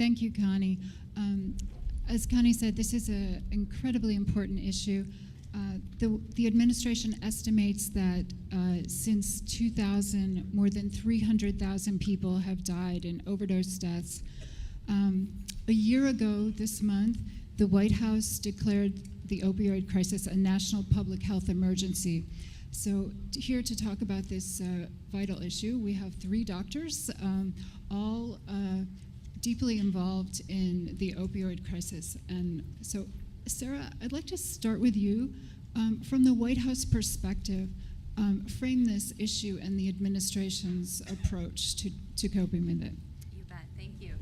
Thank you, Connie. As Connie said, this is an incredibly important issue. The administration estimates that since 2000, more than 300,000 people have died in overdose deaths. A year ago this month, the White House declared the opioid crisis a national public health emergency. So here to talk about this vital issue, we have three doctors, all deeply involved in the opioid crisis. And so, Sarah, I'd like to start with you. From the White House perspective, frame this issue and the administration's approach to coping with it. You bet. Thank you.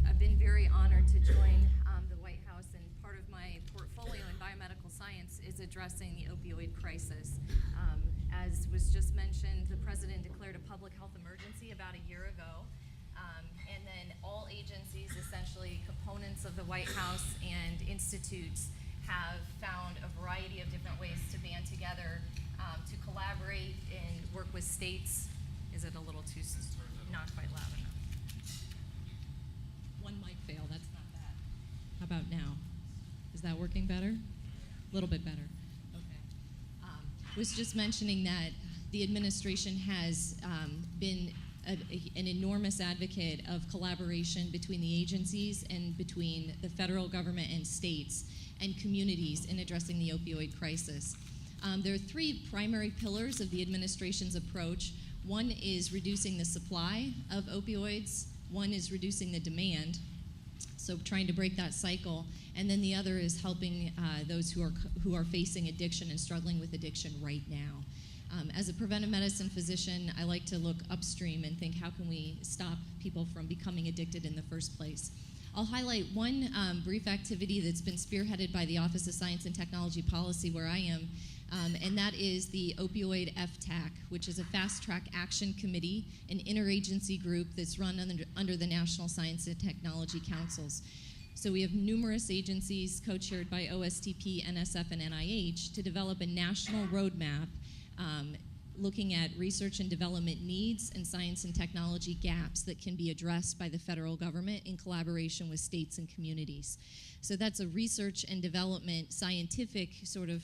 I've been very honored to join the White House, and part of my portfolio in biomedical science is addressing the opioid crisis. As was just mentioned, the president declared a public health emergency about a year ago. And then all agencies, essentially components of the White House and institutes, have found a variety of different ways to band together, to collaborate and work with states. Is it a little too, not quite loud enough? One mic fail, that's not bad. How about now? Is that working better? A little bit better, okay. Was just mentioning that the administration has been an enormous advocate of collaboration between the agencies and between the federal government and states and communities in addressing the opioid crisis. There are three primary pillars of the administration's approach. One is reducing the supply of opioids. One is reducing the demand, so trying to break that cycle. And then the other is helping those who are facing addiction and struggling with addiction right now. As a preventive medicine physician, I like to look upstream and think, how can we stop people from becoming addicted in the first place? I'll highlight one brief activity that's been spearheaded by the Office of Science and Technology Policy, where I am, and that is the Opioid FTAC, which is a Fast Track Action Committee, an interagency group that's run under the National Science and Technology Councils. So we have numerous agencies co-chaired by OSTP, NSF, and NIH to develop a national roadmap looking at research and development needs and science and technology gaps that can be addressed by the federal government in collaboration with states and communities. So that's a research and development scientific sort of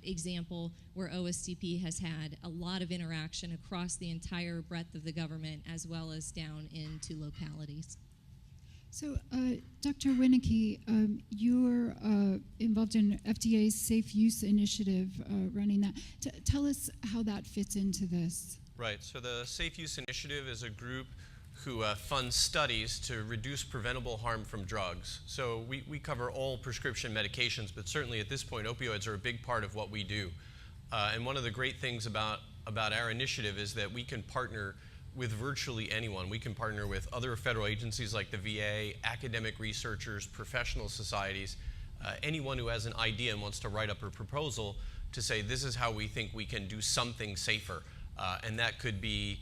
example where OSTP has had a lot of interaction across the entire breadth of the government as well as down into localities. So, Dr. Winicky, you're involved in FDA's Safe Use Initiative, running that. Tell us how that fits into this. Right, so the Safe Use Initiative is a group who funds studies to reduce preventable harm from drugs. So we cover all prescription medications, but certainly at this point, opioids are a big part of what we do. And one of the great things about our initiative is that we can partner with virtually anyone. We can partner with other federal agencies like the VA, academic researchers, professional societies, anyone who has an idea and wants to write up a proposal to say, this is how we think we can do something safer. And that could be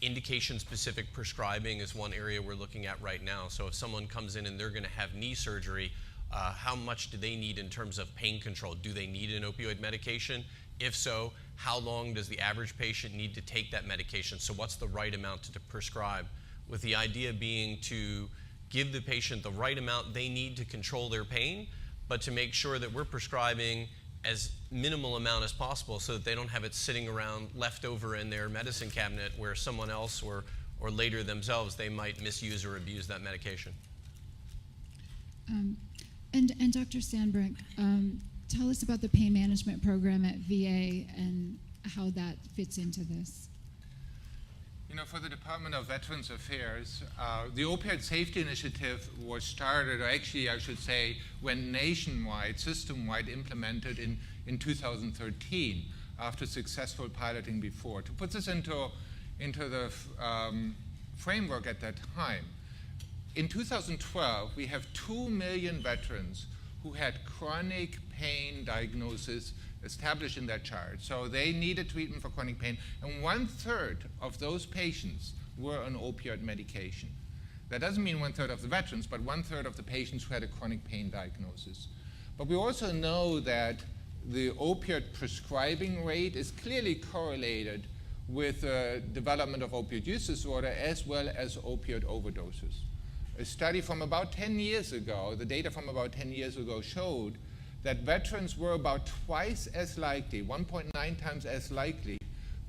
indication-specific prescribing is one area we're looking at right now. So if someone comes in and they're gonna have knee surgery, how much do they need in terms of pain control? Do they need an opioid medication? If so, how long does the average patient need to take that medication? So what's the right amount to prescribe? With the idea being to give the patient the right amount they need to control their pain, but to make sure that we're prescribing as minimal amount as possible so that they don't have it sitting around left over in their medicine cabinet where someone else or later themselves, they might misuse or abuse that medication. And Dr. Sandbrink, tell us about the pain management program at VA and how that fits into this. You know, for the Department of Veterans Affairs, the Opioid Safety Initiative was started, or actually I should say, went nationwide, system-wide implemented in 2013 after successful piloting before. To put this into the framework at that time, in 2012, we have 2 million veterans who had chronic pain diagnosis established in their chart. So they needed treatment for chronic pain, and 1/3 of those patients were on opioid medication. That doesn't mean 1/3 of the veterans, but 1/3 of the patients who had a chronic pain diagnosis. But we also know that the opioid prescribing rate is clearly correlated with development of opioid use disorder as well as opioid overdoses. A study from about 10 years ago, the data from about 10 years ago showed that veterans were about twice as likely, 1.9 times as likely,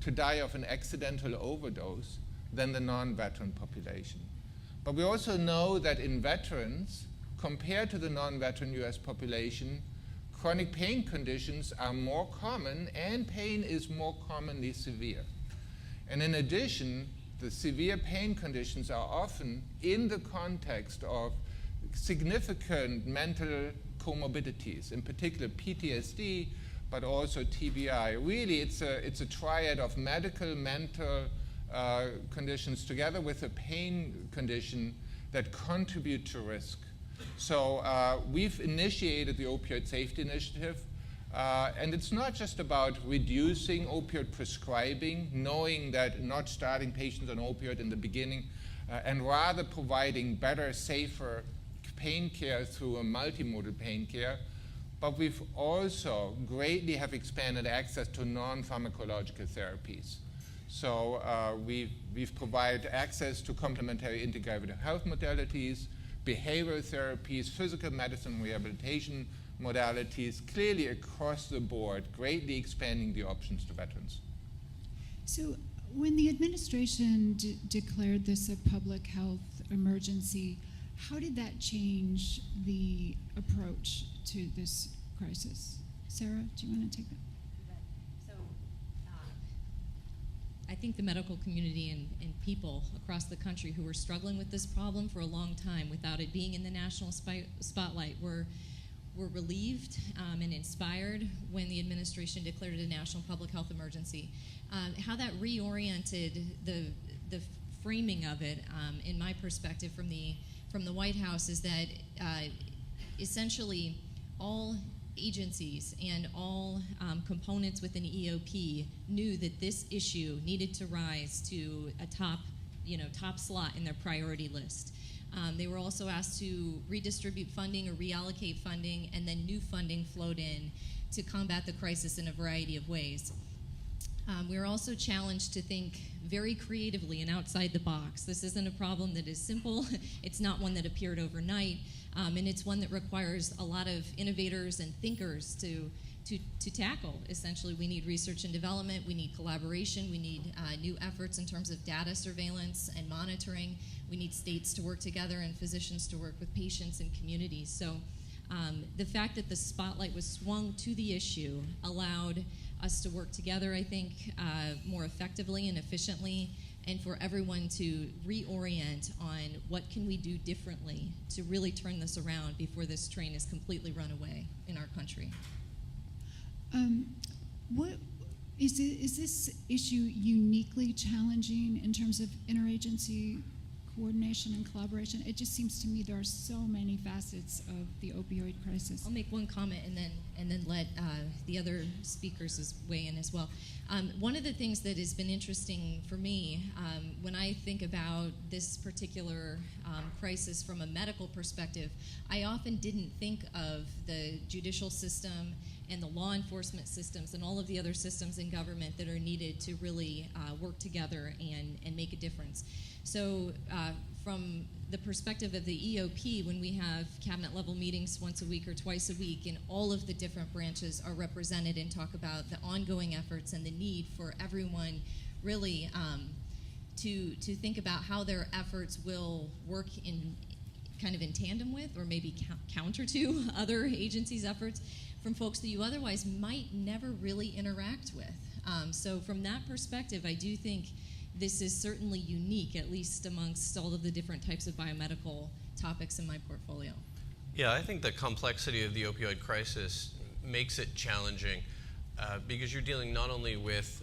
to die of an accidental overdose than the non-veteran population. But we also know that in veterans, compared to the non-veteran US population, chronic pain conditions are more common and pain is more commonly severe. And in addition, the severe pain conditions are often in the context of significant mental comorbidities, in particular PTSD, but also TBI. Really, it's a triad of medical, mental conditions together with a pain condition that contribute to risk. So we've initiated the Opioid Safety Initiative, and it's not just about reducing opioid prescribing, knowing that not starting patients on opioid in the beginning, and rather providing better, safer pain care through a multimodal pain care. But we've also greatly have expanded access to non-pharmacological therapies. So we've provided access to complementary integrative health modalities, behavioral therapies, physical medicine rehabilitation modalities, clearly across the board, greatly expanding the options to veterans. So when the administration declared this a public health emergency, how did that change the approach to this crisis? Sarah, do you want to take that? So I think the medical community and people across the country who were struggling with this problem for a long time without it being in the national spotlight were relieved and inspired when the administration declared it a national public health emergency. How that reoriented the framing of it, in my perspective from the White House, is that essentially all agencies and all components within EOP knew that this issue needed to rise to a top slot in their priority list. They were also asked to redistribute funding or reallocate funding, and then new funding flowed in to combat the crisis in a variety of ways. We were also challenged to think very creatively and outside the box. This isn't a problem that is simple. It's not one that appeared overnight, and it's one that requires a lot of innovators and thinkers to tackle. Essentially, we need research and development, we need collaboration, we need new efforts in terms of data surveillance and monitoring. We need states to work together and physicians to work with patients and communities. So the fact that the spotlight was swung to the issue allowed us to work together, I think, more effectively and efficiently, and for everyone to reorient on what can we do differently to really turn this around before this train is completely run away in our country. What is this issue uniquely challenging in terms of interagency coordination and collaboration? It just seems to me there are so many facets of the opioid crisis. I'll make one comment and then let the other speakers weigh in as well. One of the things that has been interesting for me when I think about this particular crisis from a medical perspective, I often didn't think of the judicial system and the law enforcement systems and all of the other systems in government that are needed to really work together and make a difference. So from the perspective of the EOP, when we have cabinet level meetings once a week or twice a week, and all of the different branches are represented and talk about the ongoing efforts and the need for everyone really to think about how their efforts will work in tandem with or maybe counter to other agencies' efforts from folks that you otherwise might never really interact with. So from that perspective, I do think this is certainly unique, at least amongst all of the different types of biomedical topics in my portfolio. Yeah, I think the complexity of the opioid crisis makes it challenging because you're dealing not only with,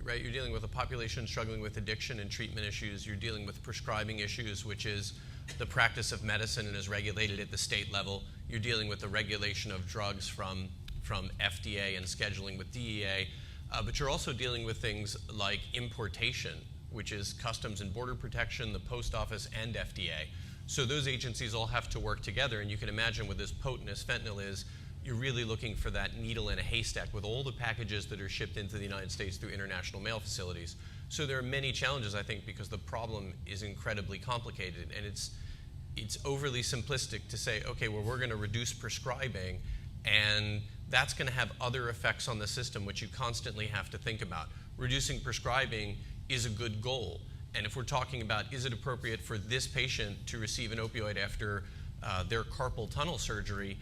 you're dealing with a population struggling with addiction and treatment issues, you're dealing with prescribing issues, which is the practice of medicine and is regulated at the state level. You're dealing with the regulation of drugs from FDA and scheduling with DEA. But you're also dealing with things like importation, which is Customs and Border Protection, the Post Office, and FDA. So those agencies all have to work together, and you can imagine with as potent as fentanyl is, you're really looking for that needle in a haystack with all the packages that are shipped into the United States through international mail facilities. So there are many challenges, I think, because the problem is incredibly complicated, and it's overly simplistic to say, okay, well, we're going to reduce prescribing, and that's going to have other effects on the system, which you constantly have to think about. Reducing prescribing is a good goal, and if we're talking about, is it appropriate for this patient to receive an opioid after their carpal tunnel surgery,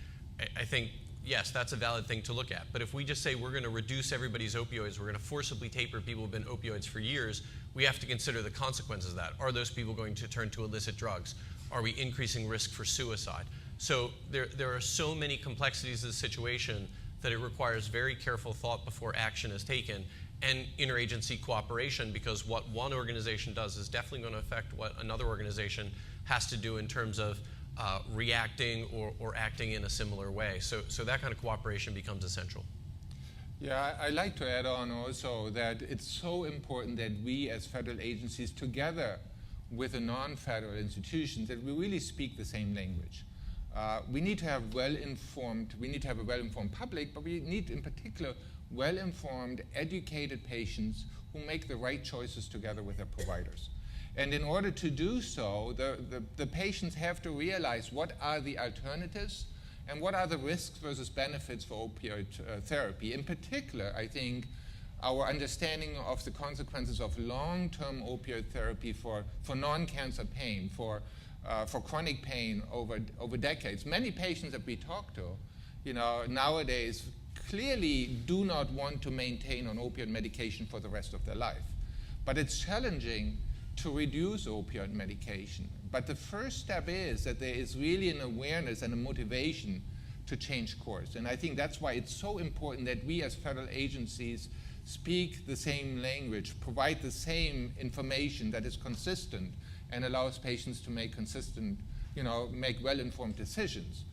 I think, yes, that's a valid thing to look at. But if we just say we're going to reduce everybody's opioids, we're going to forcibly taper people who've been opioids for years, we have to consider the consequences of that. Are those people going to turn to illicit drugs? Are we increasing risk for suicide? So there are so many complexities of the situation that it requires very careful thought before action is taken, and interagency cooperation, because what one organization does is definitely going to affect what another organization has to do in terms of reacting or acting in a similar way. So that kind of cooperation becomes essential. Yeah, I'd like to add on also that it's so important that we as federal agencies together with the non-federal institutions, that we really speak the same language. We need to have a well-informed public, but we need in particular well-informed, educated patients who make the right choices together with their providers. And in order to do so, the patients have to realize what are the alternatives and what are the risks versus benefits for opioid therapy. In particular, I think our understanding of the consequences of long-term opioid therapy for non-cancer pain, for chronic pain over decades. Many patients that we talk to, nowadays clearly do not want to maintain on opioid medication for the rest of their life. But it's challenging to reduce opioid medication. But the first step is that there is really an awareness and a motivation to change course. And I think that's why it's so important that we as federal agencies speak the same language, provide the same information that is consistent and allows patients to make make well-informed decisions.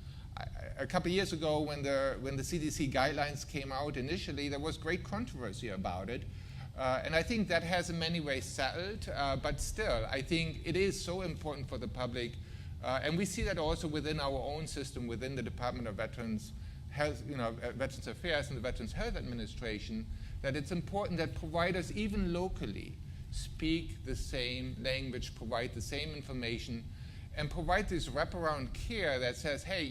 A couple of years ago, when the CDC guidelines came out initially, there was great controversy about it. And I think that has in many ways settled, but still, I think it is so important for the public, and we see that also within our own system, within the Department of Veterans Health, Veterans Affairs and the Veterans Health Administration, that it's important that providers, even locally, speak the same language, provide the same information, and provide this wraparound care that says, hey,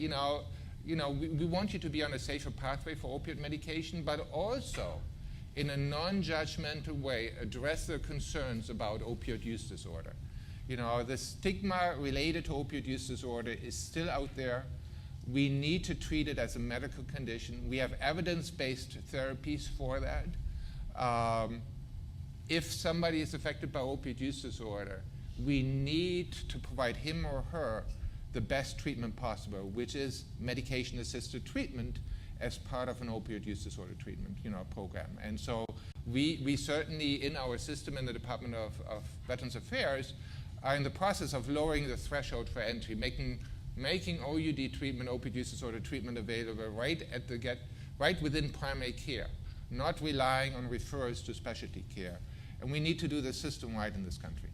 we want you to be on a safer pathway for opioid medication, but also in a non-judgmental way, address the concerns about opioid use disorder. The stigma related to opioid use disorder is still out there. We need to treat it as a medical condition. We have evidence-based therapies for that. If somebody is affected by opioid use disorder, we need to provide him or her the best treatment possible, which is medication-assisted treatment as part of an opioid use disorder treatment program. And so we certainly, in our system in the Department of Veterans Affairs, are in the process of lowering the threshold for entry, making OUD treatment, opioid use disorder treatment available right within primary care, not relying on referrals to specialty care. And we need to do this system-wide in this country.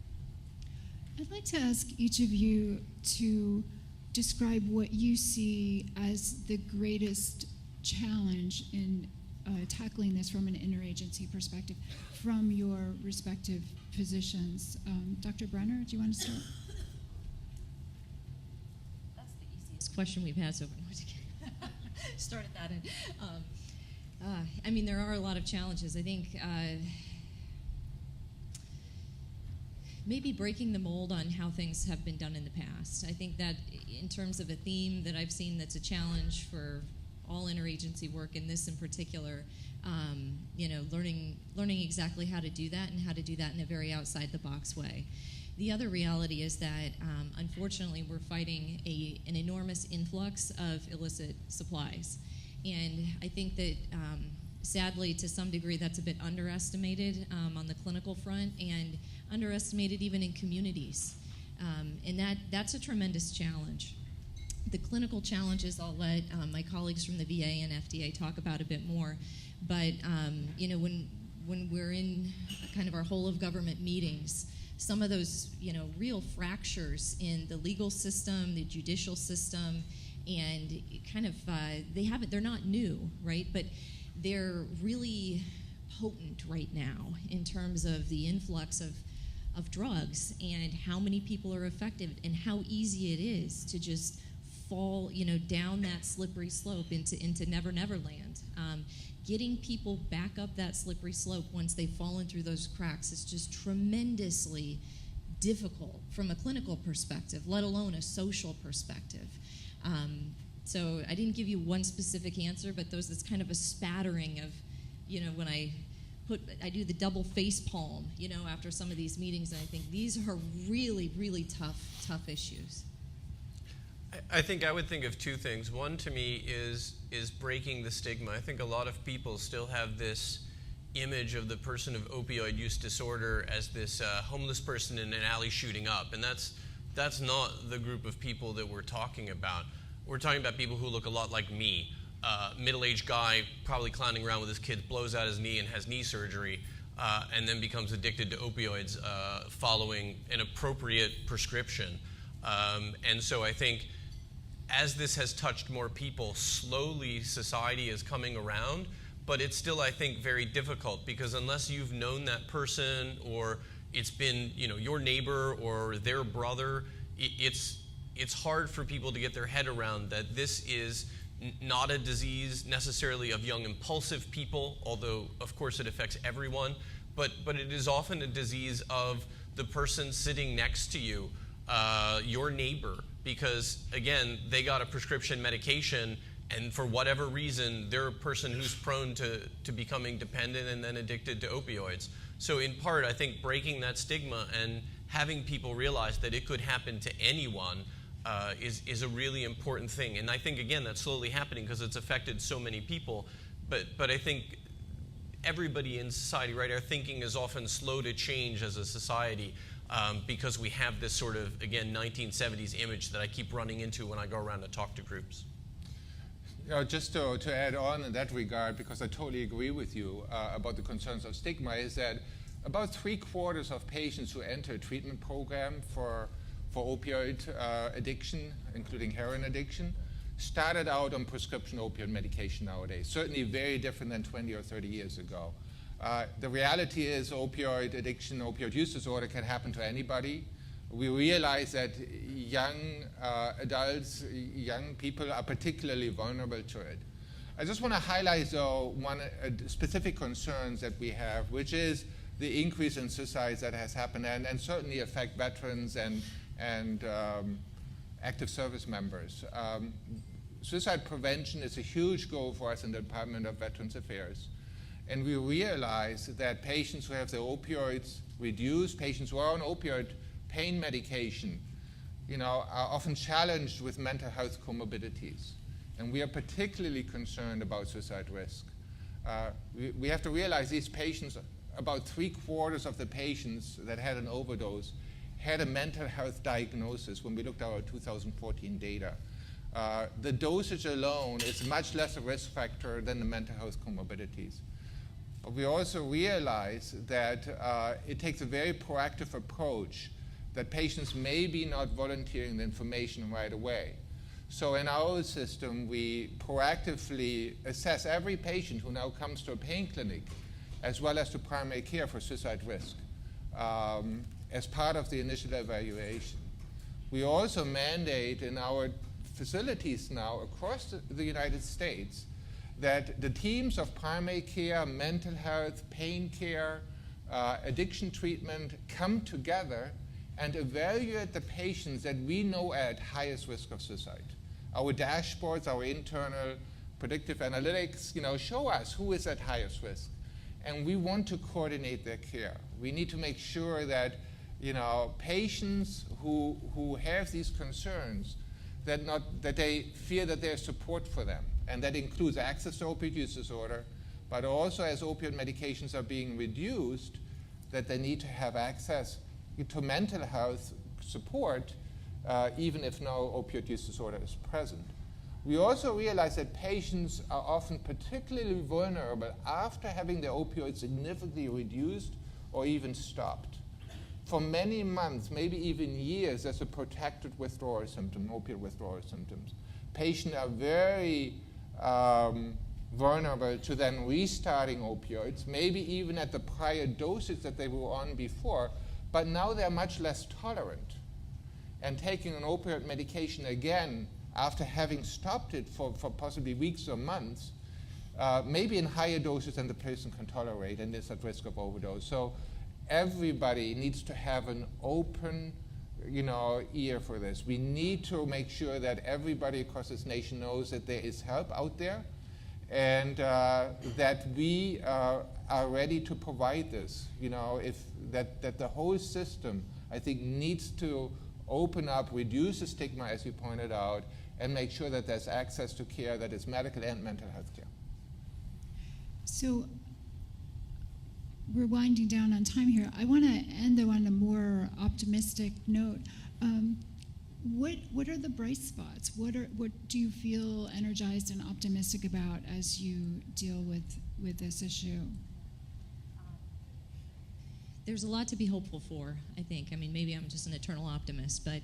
I'd like to ask each of you to describe what you see as the greatest challenge in tackling this from an interagency perspective, from your respective positions. Dr. Brenner, do you want to start? That's the easiest question we've had so far. Start at that end. There are a lot of challenges. I think maybe breaking the mold on how things have been done in the past. I think that in terms of a theme that I've seen that's a challenge for all interagency work, and this in particular, learning exactly how to do that and how to do that in a very outside-the-box way. The other reality is that, unfortunately, we're fighting an enormous influx of illicit supplies. And I think that, sadly, to some degree, that's a bit underestimated on the clinical front and underestimated even in communities. And that's a tremendous challenge. The clinical challenges I'll let my colleagues from the VA and FDA talk about a bit more. But when we're in kind of our whole of government meetings, some of those real fractures in the legal system, the judicial system, and kind of they're not new, right? But they're really potent right now in terms of the influx of drugs and how many people are affected and how easy it is to just fall, down that slippery slope into Never Never Land. Getting people back up that slippery slope once they've fallen through those cracks is just tremendously difficult from a clinical perspective, let alone a social perspective. So I didn't give you one specific answer, but it's kind of a spattering of, when I do the double face palm, after some of these meetings, and I think these are really, really tough issues. I think I would think of two things. One, to me, is breaking the stigma. I think a lot of people still have this image of the person of opioid use disorder as this homeless person in an alley shooting up, and that's not the group of people that we're talking about. We're talking about people who look a lot like me. Middle-aged guy, probably clowning around with his kids, blows out his knee and has knee surgery, and then becomes addicted to opioids following an appropriate prescription. And so I think as this has touched more people, slowly society is coming around, but it's still, I think, very difficult because unless you've known that person or it's been, your neighbor or their brother, it's hard for people to get their head around that this is not a disease necessarily of young impulsive people, although of course it affects everyone, but it is often a disease of the person sitting next to you, your neighbor, because again, they got a prescription medication and for whatever reason, they're a person who's prone to becoming dependent and then addicted to opioids. So in part, I think breaking that stigma and having people realize that it could happen to anyone is a really important thing. And I think, again, that's slowly happening because it's affected so many people. But I think everybody in society, right, our thinking is often slow to change as a society because we have this sort of, again, 1970s image that I keep running into when I go around to talk to groups. Just to add on in that regard, because I totally agree with you about the concerns of stigma, is that about 3/4 of patients who enter a treatment program for opioid addiction, including heroin addiction, started out on prescription opioid medication nowadays, certainly very different than 20 or 30 years ago. The reality is opioid addiction, opioid use disorder can happen to anybody. We realize that young adults, young people are particularly vulnerable to it. I just want to highlight, though, one specific concerns that we have, which is the increase in suicides that has happened and certainly affect veterans and active service members. Suicide prevention is a huge goal for us in the Department of Veterans Affairs. And we realize that patients who have their opioids reduced, patients who are on opioid pain medication, are often challenged with mental health comorbidities. And we are particularly concerned about suicide risk. We have to realize these patients, about 3/4 of the patients that had an overdose had a mental health diagnosis when we looked at our 2014 data. The dosage alone is much less a risk factor than the mental health comorbidities. But we also realize that it takes a very proactive approach, that patients may be not volunteering the information right away. So in our system, we proactively assess every patient who now comes to a pain clinic, as well as to primary care for suicide risk, as part of the initial evaluation. We also mandate in our facilities now across the United States that the teams of primary care, mental health, pain care, addiction treatment come together and evaluate the patients that we know are at highest risk of suicide. Our dashboards, our internal predictive analytics, show us who is at highest risk. And we want to coordinate their care. We need to make sure that, patients who have these concerns, that they feel that there's support for them. And that includes access to opioid use disorder, but also as opioid medications are being reduced, that they need to have access to mental health support, even if no opioid use disorder is present. We also realize that patients are often particularly vulnerable after having their opioids significantly reduced or even stopped. For many months, maybe even years, there's a protracted withdrawal symptom, opioid withdrawal symptoms. patients are very vulnerable to then restarting opioids, maybe even at the prior dosage that they were on before, but now they're much less tolerant. And taking an opioid medication again after having stopped it for possibly weeks or months, maybe in higher doses than the person can tolerate, and is at risk of overdose. So everybody needs to have an open ear for this. We need to make sure that everybody across this nation knows that there is help out there, and that we are ready to provide this. That the whole system, I think, needs to open up, reduce the stigma, as you pointed out, and make sure that there's access to care that is medical and mental health care. So we're winding down on time here. I want to end, though, on a more optimistic note. What are the bright spots? What do you feel energized and optimistic about as you deal with this issue? There's a lot to be hopeful for, I think. I mean, maybe I'm just an eternal optimist, but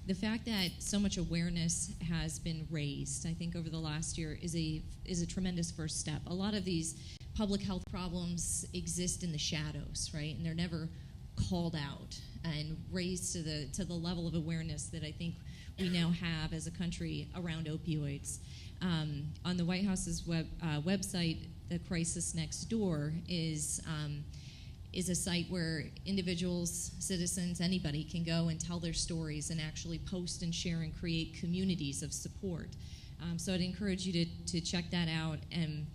the fact that so much awareness has been raised, I think, over the last year is a tremendous first step. A lot of these public health problems exist in the shadows, right? And they're never called out and raised to the level of awareness that I think we now have as a country around opioids. On the White House's website, the Crisis Next Door is a site where individuals, citizens, anybody can go and tell their stories and actually post and share and create communities of support. So I'd encourage you to check that out and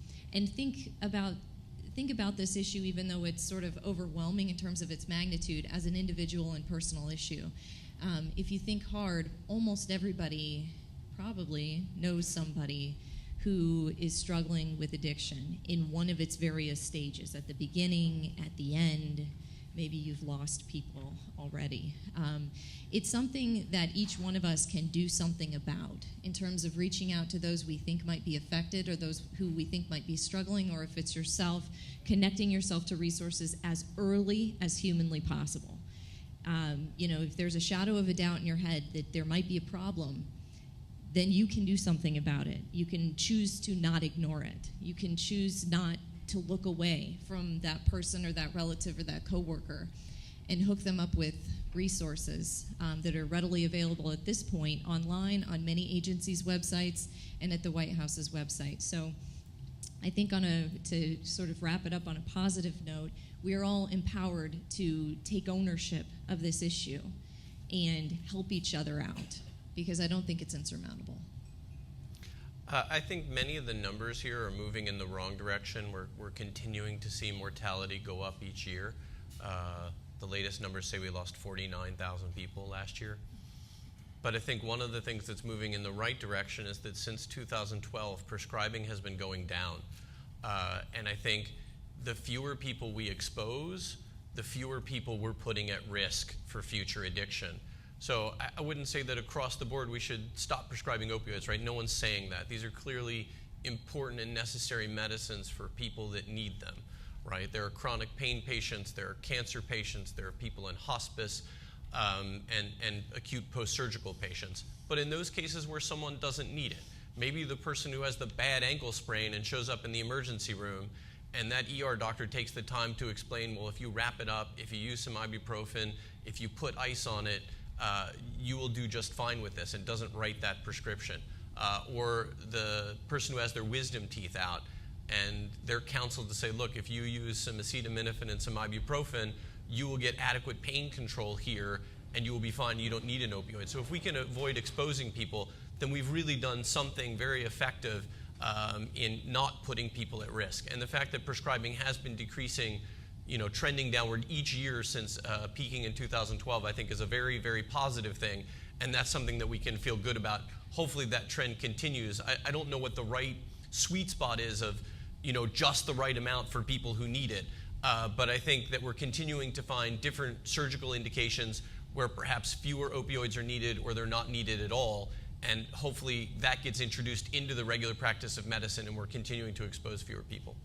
think about this issue, even though it's sort of overwhelming in terms of its magnitude, as an individual and personal issue. If you think hard, almost everybody probably knows somebody who is struggling with addiction in one of its various stages, at the beginning, at the end. Maybe you've lost people already. It's something that each one of us can do something about in terms of reaching out to those we think might be affected, or those who we think might be struggling, or if it's yourself, connecting yourself to resources as early as humanly possible. If there's a shadow of a doubt in your head that there might be a problem, then you can do something about it. You can choose to not ignore it. You can choose not to look away from that person or that relative or that coworker, and hook them up with resources that are readily available at this point online, on many agencies' websites, and at the White House's website. So I think to sort of wrap it up on a positive note, we are all empowered to take ownership of this issue and help each other out, because I don't think it's insurmountable. I think many of the numbers here are moving in the wrong direction. We're continuing to see mortality go up each year. The latest numbers say we lost 49,000 people last year. But I think one of the things that's moving in the right direction is that since 2012, prescribing has been going down. And I think the fewer people we expose, the fewer people we're putting at risk for future addiction. So I wouldn't say that across the board we should stop prescribing opioids, right? No one's saying that. These are clearly important and necessary medicines for people that need them, right? There are chronic pain patients, there are cancer patients, there are people in hospice, and acute post-surgical patients. But in those cases where someone doesn't need it, maybe the person who has the bad ankle sprain and shows up in the emergency room, and that ER doctor takes the time to explain, well, if you wrap it up, if you use some ibuprofen, if you put ice on it, you will do just fine with this, and doesn't write that prescription. Or the person who has their wisdom teeth out, and they're counseled to say, look, if you use some acetaminophen and some ibuprofen, you will get adequate pain control here, and you will be fine. You don't need an opioid. So if we can avoid exposing people, then we've really done something very effective in not putting people at risk. And the fact that prescribing has been decreasing, trending downward each year since peaking in 2012, I think is a very, very positive thing. And that's something that we can feel good about. Hopefully that trend continues. I don't know what the right sweet spot is of, just the right amount for people who need it. But I think that we're continuing to find different surgical indications where perhaps fewer opioids are needed, or they're not needed at all. And hopefully that gets introduced into the regular practice of medicine, and we're continuing to expose fewer people.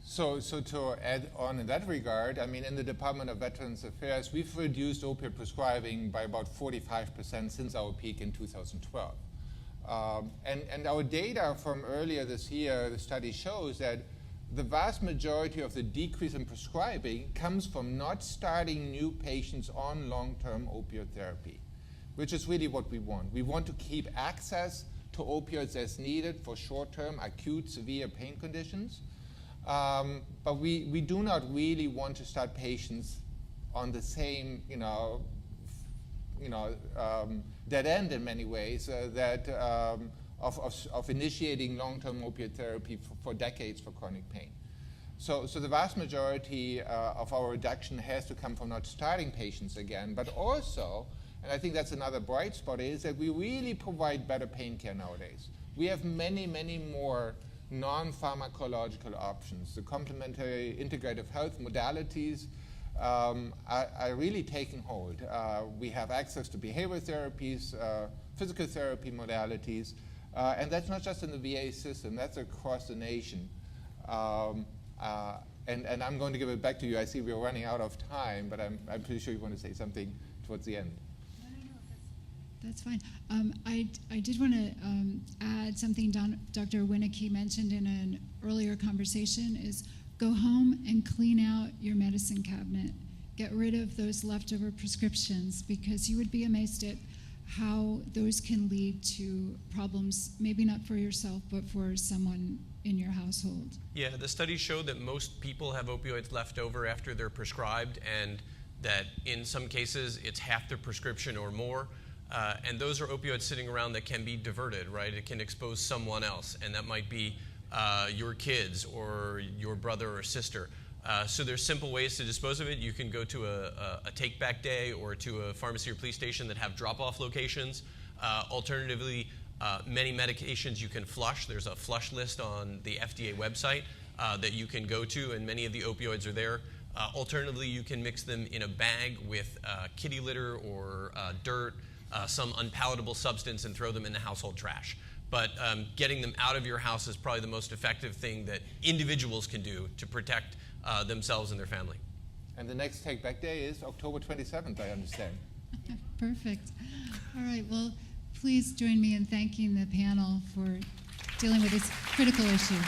So to add on in that regard, I mean, in the Department of Veterans Affairs, we've reduced opioid prescribing by about 45% since our peak in 2012. And our data from earlier this year, the study shows that the vast majority of the decrease in prescribing comes from not starting new patients on long-term opioid therapy, which is really what we want. We want to keep access to opioids as needed for short-term, acute, severe pain conditions. But we do not really want to start patients on the same, dead end in many ways of initiating long-term opioid therapy for decades for chronic pain. So the vast majority of our reduction has to come from not starting patients again, but also, and I think that's another bright spot, is that we really provide better pain care nowadays. We have many, many more non-pharmacological options. The complementary integrative health modalities are really taking hold. We have access to behavioral therapies, physical therapy modalities, and that's not just in the VA system, that's across the nation. And I'm going to give it back to you. I see we're running out of time, but I'm pretty sure you want to say something towards the end. That's fine. I did want to add something Dr. Winnicky mentioned in an earlier conversation is go home and clean out your medicine cabinet. Get rid of those leftover prescriptions because you would be amazed at how those can lead to problems, maybe not for yourself, but for someone in your household. Yeah, the studies show that most people have opioids left over after they're prescribed, and that in some cases it's half the prescription or more. And those are opioids sitting around that can be diverted, right? It can expose someone else, and that might be your kids or your brother or sister. So there's simple ways to dispose of it. You can go to a take-back day or to a pharmacy or police station that have drop-off locations. Alternatively, many medications you can flush. There's a flush list on the FDA website that you can go to, and many of the opioids are there. Alternatively, you can mix them in a bag with kitty litter or dirt, some unpalatable substance, and throw them in the household trash. But getting them out of your house is probably the most effective thing that individuals can do to protect themselves and their family. And the next Take Back Day is October 27th, I understand. Perfect. All right, well, please join me in thanking the panel for dealing with this critical issue.